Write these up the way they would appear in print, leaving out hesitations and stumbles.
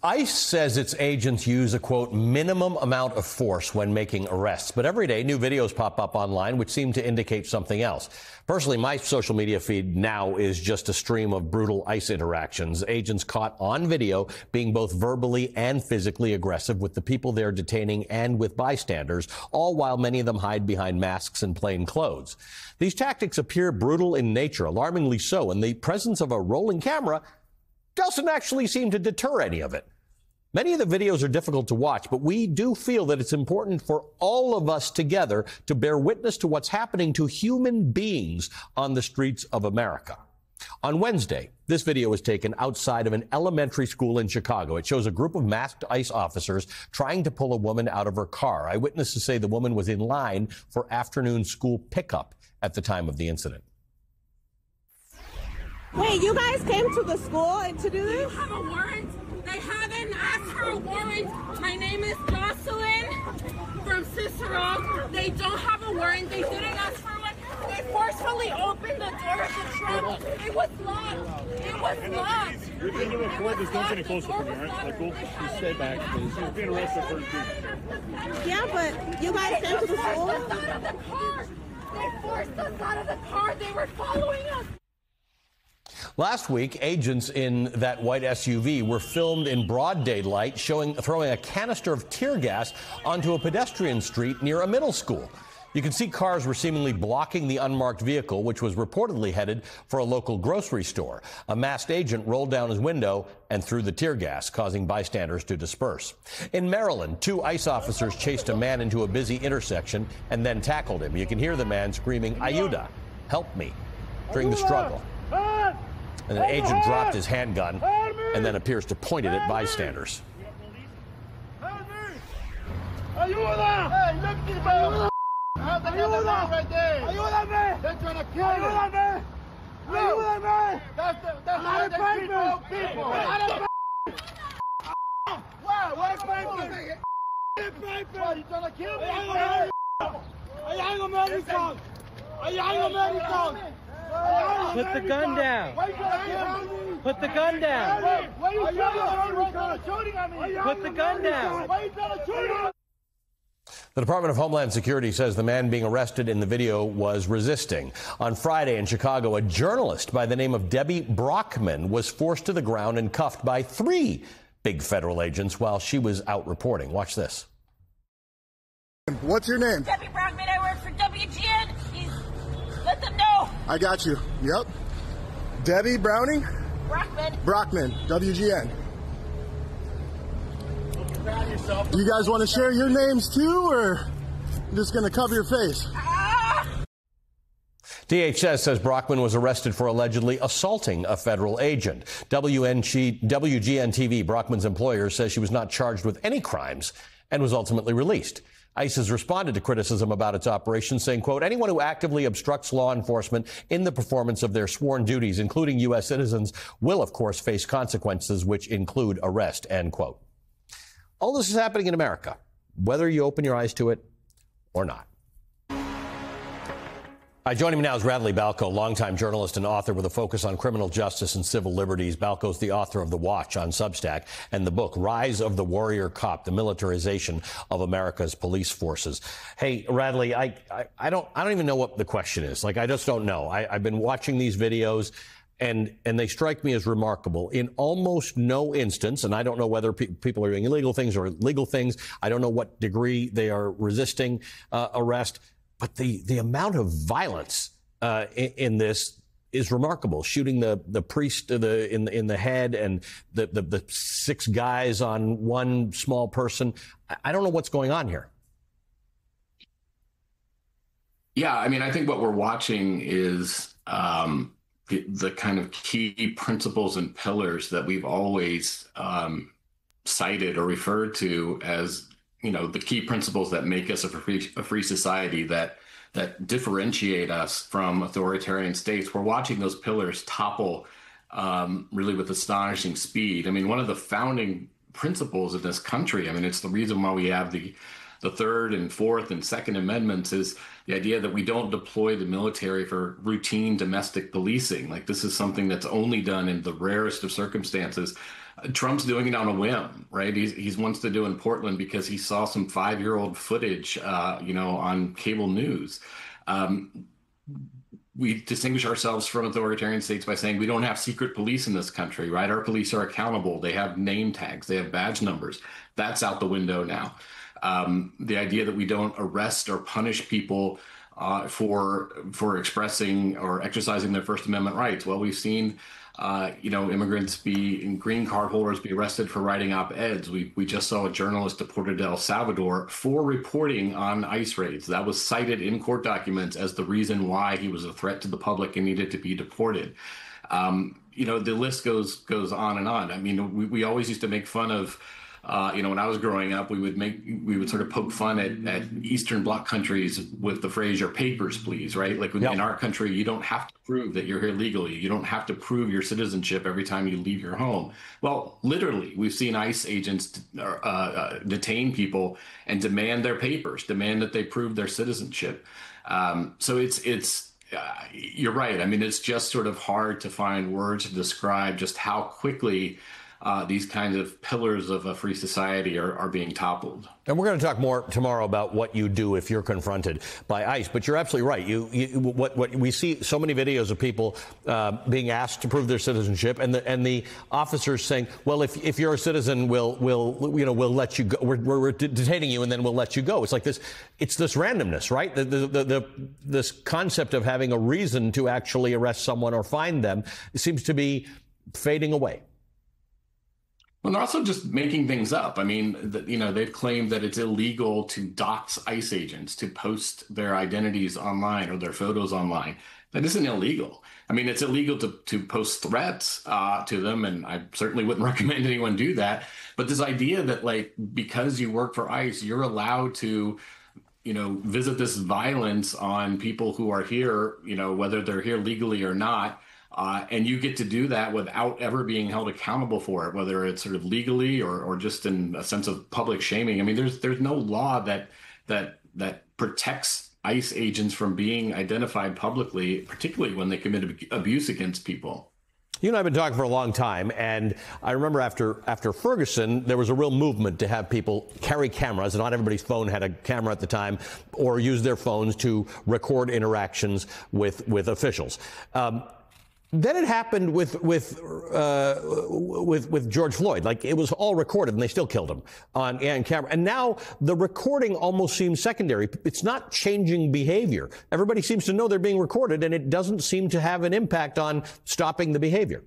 ICE says its agents use a, quote, minimum amount of force when making arrests. But every day, new videos pop up online which seem to indicate something else. Personally, my social media feed now is just a stream of brutal ICE interactions. Agents caught on video being both verbally and physically aggressive with the people they're detaining and with bystanders, all while many of them hide behind masks and plain clothes. These tactics appear brutal in nature, alarmingly so, and the presence of a rolling camera doesn't actually seem to deter any of it. Many of the videos are difficult to watch, but we do feel that it's important for all of us together to bear witness to what's happening to human beings on the streets of America. On Wednesday, this video was taken outside of an elementary school in Chicago. It shows a group of masked ICE officers trying to pull a woman out of her car. Eyewitnesses say the woman was in line for afternoon school pickup at the time of the incident. Wait, you guys came to the school to do this? Do you have a warrant? They haven't asked for a warrant. My name is Jocelyn from Cicero. They don't have a warrant. They didn't ask for one. They forcefully opened the door of the truck. It was locked. It was locked. You're being recorded. Just don't get any closer from here, right? Like, cool. Just stay back, please. You're being arrested for the Yeah, but you guys came to the school? They forced us out of the car. They forced us out of the car. They were following us. Last week, agents in that white SUV were filmed in broad daylight throwing a canister of tear gas onto a pedestrian street near a middle school. You can see cars were seemingly blocking the unmarked vehicle, which was reportedly headed for a local grocery store. A masked agent rolled down his window and threw the tear gas, causing bystanders to disperse. In Maryland, 2 ICE officers chased a man into a busy intersection and then tackled him. You can hear the man screaming, "Ayuda, help me," during the struggle. And an agent dropped his handgun and then appears to point it at bystanders. Ayuda! Hey, look at me! Ayuda! Right there! Ayúdame! They're trying to kill you! Ayúdame! Ayúdame! That's the people! What paper? What, you trying to kill me? Ay, American! Ay, American! Put the gun down. Put the gun down. Put the gun down. The Department of Homeland Security says the man being arrested in the video was resisting. On Friday in Chicago, a journalist by the name of Debbie Brockman was forced to the ground and cuffed by 3 big federal agents while she was out reporting. Watch this. What's your name? Debbie Brockman, I work for WGN. Let them know. I got you. Yep. Debbie Browning? Brockman, WGN. Do you guys want to share your names too, or I'm just going to cover your face? DHS says Brockman was arrested for allegedly assaulting a federal agent. WGN-TV, Brockman's employer, says she was not charged with any crimes and was ultimately released. ICE has responded to criticism about its operation, saying, quote, anyone who actively obstructs law enforcement in the performance of their sworn duties, including U.S. citizens, will, of course, face consequences which include arrest, end quote. All this is happening in America, whether you open your eyes to it or not. Joining me now is Radley Balko, longtime journalist and author with a focus on criminal justice and civil liberties. Balko's the author of The Watch on Substack and the book Rise of the Warrior Cop, the Militarization of America's Police Forces. Hey, Radley, I don't even know what the question is. Like, I just don't know. I've been watching these videos and they strike me as remarkable. In almost no instance, and I don't know whether people are doing illegal things or legal things, I don't know what degree they are resisting arrest, but the amount of violence in this is remarkable. Shooting the priest in the head and the 6 guys on one small person. I don't know what's going on here. Yeah, I mean, I think what we're watching is the kind of key principles and pillars that we've always cited or referred to as, you know, the key principles that make us a free society, that differentiate us from authoritarian states. We're watching those pillars topple really with astonishing speed. I mean, one of the founding principles of this country, I mean, it's the reason why we have the the Third and Fourth and Second Amendments is the idea that we don't deploy the military for routine domestic policing. Like, this is something that's only done in the rarest of circumstances. Trump's doing it on a whim, right? He's wants to do in Portland because he saw some 5-year-old footage, on cable news. We distinguish ourselves from authoritarian states by saying we don't have secret police in this country, right? Our police are accountable. They have name tags. They have badge numbers. That's out the window now. The idea that we don't arrest or punish people for expressing or exercising their First Amendment rights. Well, we've seen immigrants green card holders be arrested for writing op-eds. We just saw a journalist deported to El Salvador for reporting on ICE raids. That was cited in court documents as the reason why he was a threat to the public and needed to be deported. The list goes on and on. I mean, we always used to make fun of, when I was growing up, we would sort of poke fun at Eastern Bloc countries with the phrase, your papers, please, right? Like in our country, you don't have to prove that you're here legally. You don't have to prove your citizenship every time you leave your home. Well, literally, we've seen ICE agents detain people and demand their papers, demand that they prove their citizenship. So it's you're right. I mean, it's just sort of hard to find words to describe just how quickly these kinds of pillars of a free society are being toppled. And we're going to talk more tomorrow about what you do if you're confronted by ICE. But you're absolutely right. What we see so many videos of people being asked to prove their citizenship, and the officers saying, "Well, if you're a citizen, we'll let you go. We're detaining you, and then we'll let you go." It's like this. It's this randomness, right? This concept of having a reason to actually arrest someone or find them seems to be fading away. Well, they're also just making things up. I mean, they've claimed that it's illegal to dox ICE agents, to post their identities online or their photos online. That isn't illegal. I mean, it's illegal to post threats to them, and I certainly wouldn't recommend anyone do that. But this idea that, like, because you work for ICE, you're allowed to, visit this violence on people who are here, whether they're here legally or not. And you get to do that without ever being held accountable for it, whether it's sort of legally or just in a sense of public shaming. I mean, there's no law that protects ICE agents from being identified publicly, particularly when they commit abuse against people. You and I have been talking for a long time, and I remember after Ferguson, there was a real movement to have people carry cameras, and not everybody's phone had a camera at the time, or use their phones to record interactions with officials. Then it happened with George Floyd. Like, it was all recorded, and they still killed him on camera. And now the recording almost seems secondary. It's not changing behavior. Everybody seems to know they're being recorded, and it doesn't seem to have an impact on stopping the behavior.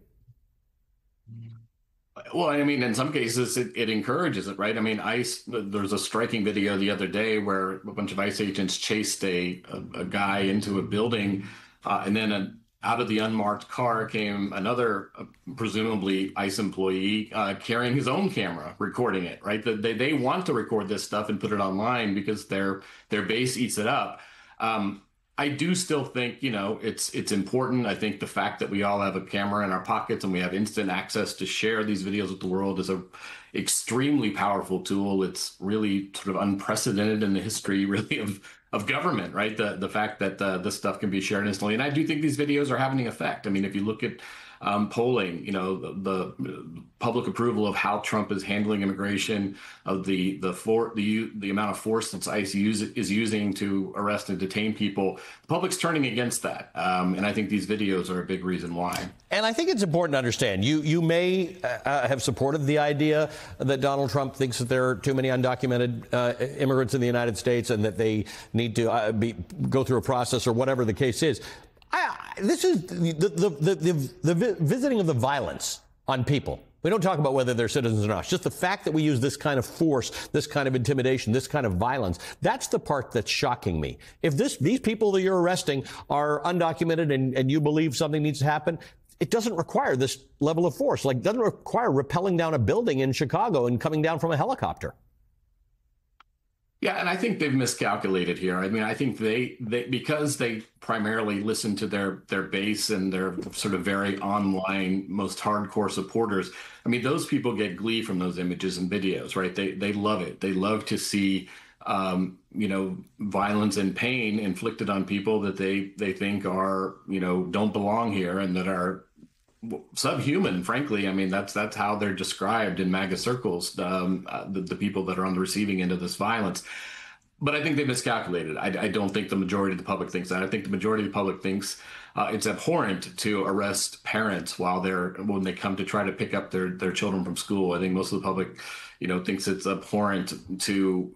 Well, I mean, in some cases, it encourages it, right? I mean, ICE, there's a striking video the other day where a bunch of ICE agents chased a guy into a building, and then out of the unmarked car came another, presumably ICE employee, carrying his own camera, recording it, right? They want to record this stuff and put it online because their base eats it up. I do still think, it's important. I think the fact that we all have a camera in our pockets and we have instant access to share these videos with the world is a extremely powerful tool. It's really sort of unprecedented in the history, really, of government, right? The fact that this stuff can be shared instantly. And I do think these videos are having an effect. I mean, if you look at polling, the public approval of how Trump is handling immigration, of the amount of force that ICE is using to arrest and detain people, the public's turning against that. And I think these videos are a big reason why. And I think it's important to understand, you may have supported the idea that Donald Trump thinks that there are too many undocumented immigrants in the United States and that they need to go through a process or whatever the case is. This is the visiting of the violence on people. We don't talk about whether they're citizens or not. It's just the fact that we use this kind of force, this kind of intimidation, this kind of violence. That's the part that's shocking me. If these people that you're arresting are undocumented and you believe something needs to happen, it doesn't require this level of force. Like, it doesn't require rappelling down a building in Chicago and coming down from a helicopter. Yeah, and I think they've miscalculated here. I mean, I think they because they primarily listen to their base and their sort of very online, most hardcore supporters. I mean, those people get glee from those images and videos, right? They love it. They love to see violence and pain inflicted on people that they think are, don't belong here and that are subhuman, frankly. I mean, that's how they're described in MAGA circles, the people that are on the receiving end of this violence. But I think they miscalculated. I don't think the majority of the public thinks that. I think the majority of the public thinks it's abhorrent to arrest parents when they come to try to pick up their children from school. I think most of the public, thinks it's abhorrent to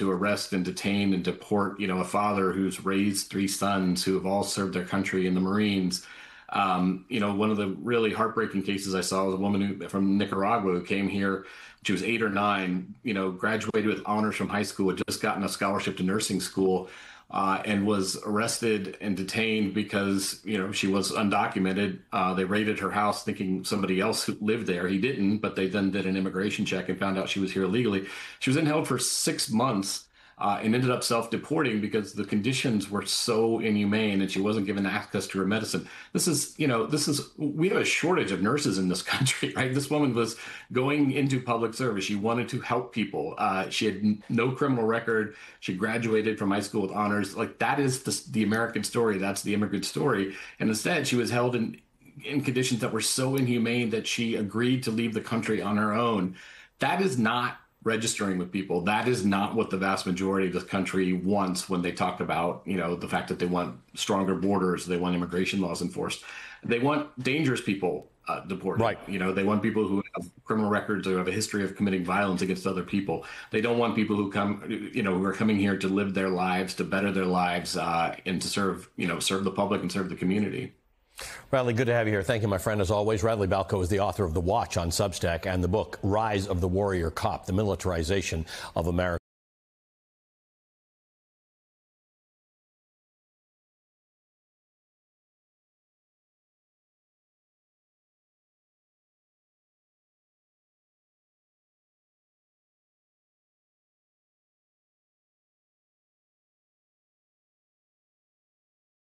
arrest and detain and deport, a father who's raised 3 sons who have all served their country in the Marines. One of the really heartbreaking cases I saw was a woman from Nicaragua who came here. She was 8 or 9, graduated with honors from high school, had just gotten a scholarship to nursing school, and was arrested and detained because, she was undocumented. They raided her house thinking somebody else who lived there. He didn't, but they then did an immigration check and found out she was here illegally. She was then held for 6 months. And ended up self-deporting because the conditions were so inhumane and she wasn't given access to her medicine. We have a shortage of nurses in this country, right? This woman was going into public service. She wanted to help people. She had no criminal record. She graduated from high school with honors. Like, that is the American story. That's the immigrant story. And instead, she was held in conditions that were so inhumane that she agreed to leave the country on her own. That is not registering with people. That is not what the vast majority of this country wants when they talk about, the fact that they want stronger borders, they want immigration laws enforced. They want dangerous people deported. Right. They want people who have criminal records or have a history of committing violence against other people. They don't want people who who are coming here to live their lives, to better their lives, and to serve the public and serve the community. Radley, good to have you here. Thank you, my friend, as always. Radley Balko is the author of The Watch on Substack and the book Rise of the Warrior Cop, the Militarization of America.